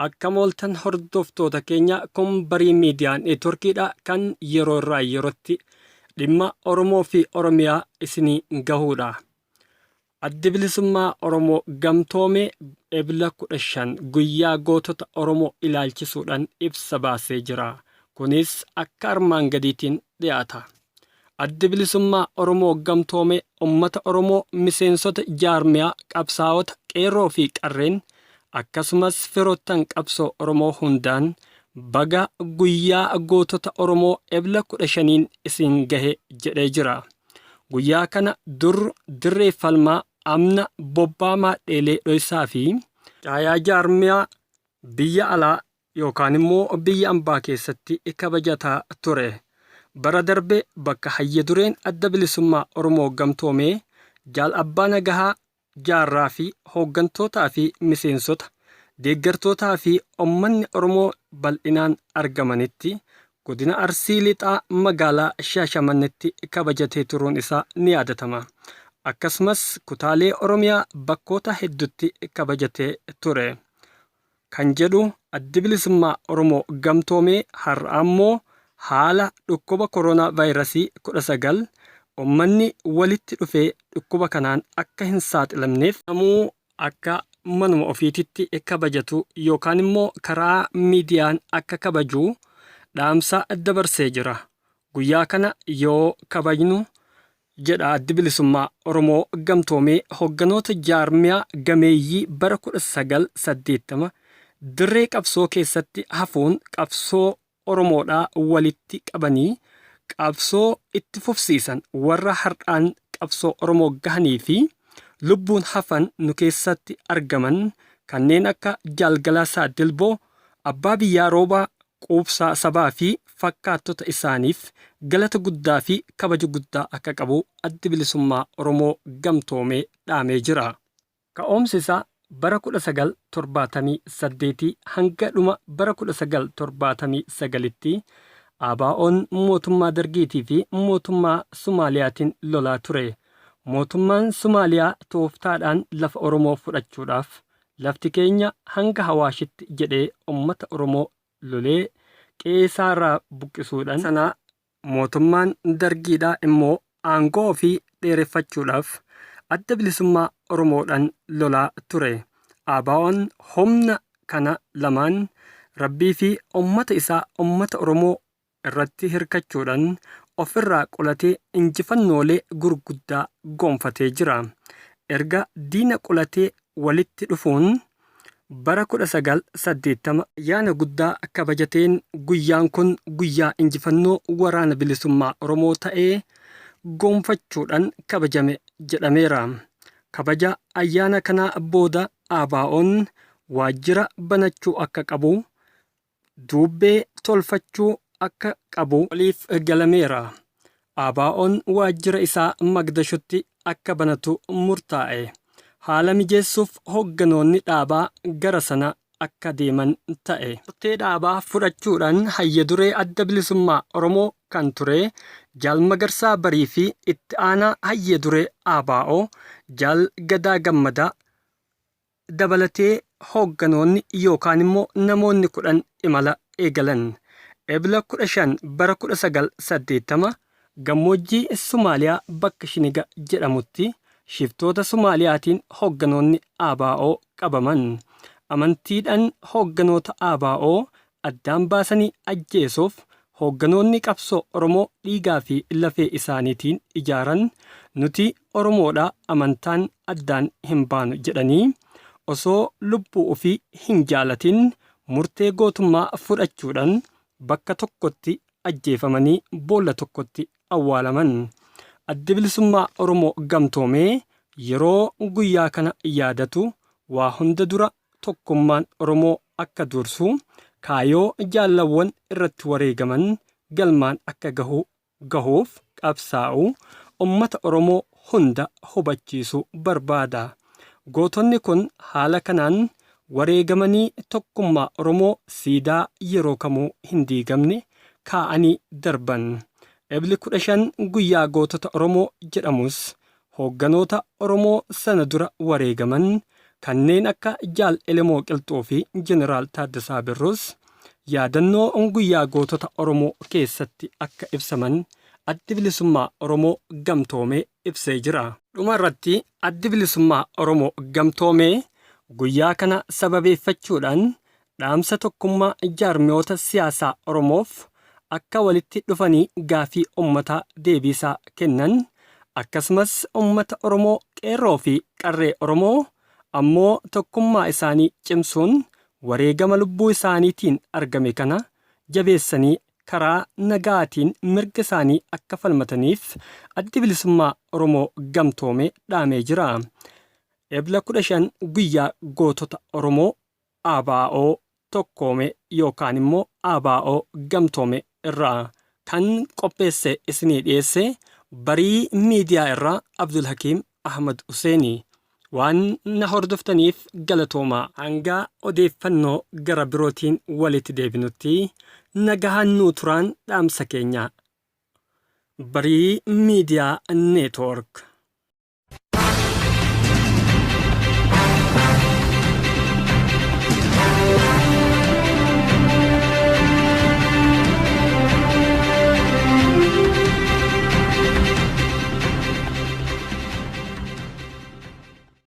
Akka mooltan hordoftoota keenya kun barii miidiyaan neetworkiidha kan yeroo irraa yerootti dhimma Oromoo fi Oromiyaa isinii gahuudha. Addi bilisummaa Oromoo gamtoomee ebila 15 guyyaa gootota Oromoo ilaalchisuudhaan ibsa baasee jira. Kunis akka armaan gadiitiin dhiyaata. Addi bilisummaa Oromoo gamtoomee uummata Oromoo miseensota jaarmiyaa qabsaa'ota qeerroo fi qarreen akkasumas firoottan qabsoo Oromoo hundaan baga guyyaa gootota Oromoo ebila 15 isin gahe jedhee jira. Guyyaa kana dirree falmaa amna bobbaamaa dheelee dhoysaa fi caayaa jaarmiyaa biyya alaa yookaan immoo biyya ambaa keessatti kabajataa ture. Bara darbe bakka hayya dureen adda bilisummaa Oromoo gamtoomee jaal abbaa nagahaa jaarraa fi hooggantootaa fi miseensota deeggartootaa fi uummanni Oromoo bal'inaan argamanitti godina Arsii lixaa magaalaa Shaashamannetti kabajatee turuun isaa ni yaadatama. Akkasumas kutaalee Oromiyaa bakkoota hedduutti kabajatee ture. Kan jedhu addi bilisummaa Oromoo gamtoomee har'a ammoo haala dhukkuba koronaa vaayirasii 19 uummanni walitti dhufee dhukkuba kanaan akka hin saaxilamneef namuu akka manuma ofiititti kabajatu yookaan immoo karaa miidiyaan akka kabaju dhaamsa dabarsee jira. Guyyaa kana yoo kabajnu jedha addi bilisummaa Oromoo gamtoomee hoogganoota jaarmiyaa gameeyyii bara 1980 dirree qabsoo keessatti hafuun qabsoo Oromoodhaa walitti qabanii qabsoo itti fufsiisan warra har'aan qabsoo Oromoo gahanii fi lubbuun hafan nu keessatti argaman kanneen akka Jaalgalaasaa Dilboo, Abbaa Biyyaa Roobaa, Quubsaa Sabaa fi fakkaattota isaaniif galata guddaa fi kabaja guddaa akka qabu addi bilisummaa Oromoo gamtoomee dhaamee jira. Ka'umsi isaa bara 1978 hanga dhuma bara 1979tti ABO'n mootummaa Dargiitii fi mootummaa Sumaaliyaatiin lolaa ture. Mootummaan Sumaaliyaa tooftaadhaan lafa Oromoo fudhachuudhaaf lafti keenya hanga Hawaashitti jedhee uummata Oromoo lolee qe'eerraa buqqisuudhaan sana mootummaan Dargiidhaa immoo aangoo ofii dheereffachuudhaaf adda bilisummaa Oromoodhaan lolaa ture. ABO'n humna kana lamaan rabbii fi uummata isaa uummata Oromoo irratti hirkachuudhaan ofirraa qolatee injifannoolee gurguddaa gonfatee jira. Erga diina qolatee walitti dhufuun bara 1980 ayyaana guddaa kabajateen guyyaan kun guyyaa injifannoo waraana bilisummaa Oromoo ta'ee gonfachuudhaan kabajame jedhameera. Kabaja ayyaana kanaa booda ABO'n waajjira banachuu akka qabu, duubbee tolfachuu akka qabu waliif galameera. ABO'n waajjira isaa Magdashotti akka banatu murtaa'e. Haala mijeessuuf hoogganoonni dhaabaa gara sana akka deeman ta'e. Murtee dhaabaa fudhachuudhaan hayya duree adda bilisummaa Oromoo kan ture Jaal Magarsaa Barii fi itti aanaa hayya duree ABO Jaal Gadaa Gammadaa dabalatee hoogganoonni yookaan immoo namoonni 10 imala eegalan. Ebila 15 bara 1980 gammoojjii Somaaliyaa bakka Shiniga jedhamutti shiftoota Somaaliyaatiin hoogganoonni ABO qabaman. Amantiidhaan hoogganoota ABO addaan baasanii ajjeesuuf hoogganoonni qabsoo Oromoo dhiigaa fi lafee isaaniitiin ijaaran nuti Oromoodhaa amantaan addaan hin baanu jedhanii osoo lubbuu ofii hin jaalatin murtee gootummaa fudhachuudhaan bakka tokkotti ajjeefamanii boolla tokkotti awwaalaman. Addi bilisummaa Oromoo gamtoomee yeroo guyyaa kana yaadatu waa hunda dura tokkummaan Oromoo akka dursu kaayoo jaallawwan irratti wareegaman galmaan akka gahuuf qabsaa'u uummata Oromoo hunda hubachiisu barbaada. Gootonni kun haala kanaan wareegamanii tokkummaa Oromoo siidaa yeroo kamuu hin diigamne kaa'anii darban. Ebili 15 guyyaa gootota Oromoo jedhamus hoogganoota Oromoo sana dura wareegaman kanneen akka Jaal Elemoo Qilxuu fi Jeneraal Taaddasaa Birruus yaadannoo guyyaa gootota Oromoo keessatti akka ibsaman Addi Bilisummaa Oromoo Gamtoomee ibsee jira. Dhumarratti Addi Bilisummaa Oromoo Gamtoomee guyyaa kana sababeeffachuudhaan dhaamsa tokkummaa jaarmiyoota siyaasaa Oromoof akka walitti dhufanii gaafii uummataa deebisaa kennan akkasumas uummata Oromoo qeerroo fi qarree Oromoo ammoo tokkummaa isaanii cimsuun wareegama lubbuu isaaniitiin argame kana jabeessanii karaa nagaatiin mirga isaanii akka falmataniif Addi Bilisummaa Oromoo Gamtoomee dhaamee jira. Ebla 15 guyyaa gootota Oromoo ABO tokkoome yookaan immoo ABO Gamtoomee irraa kan qopheesse isinii dhiyeesse barii miidiyaa irraa Abdul Hakiim Ahmad Huseeni. Waan na hordoftaniif galatoomaa. Hanga odeeffannoo gara birootiin walitti deebinutti nagahaan nuu turaan dhaamsa keenya. Barii miidiyaa neetwoork.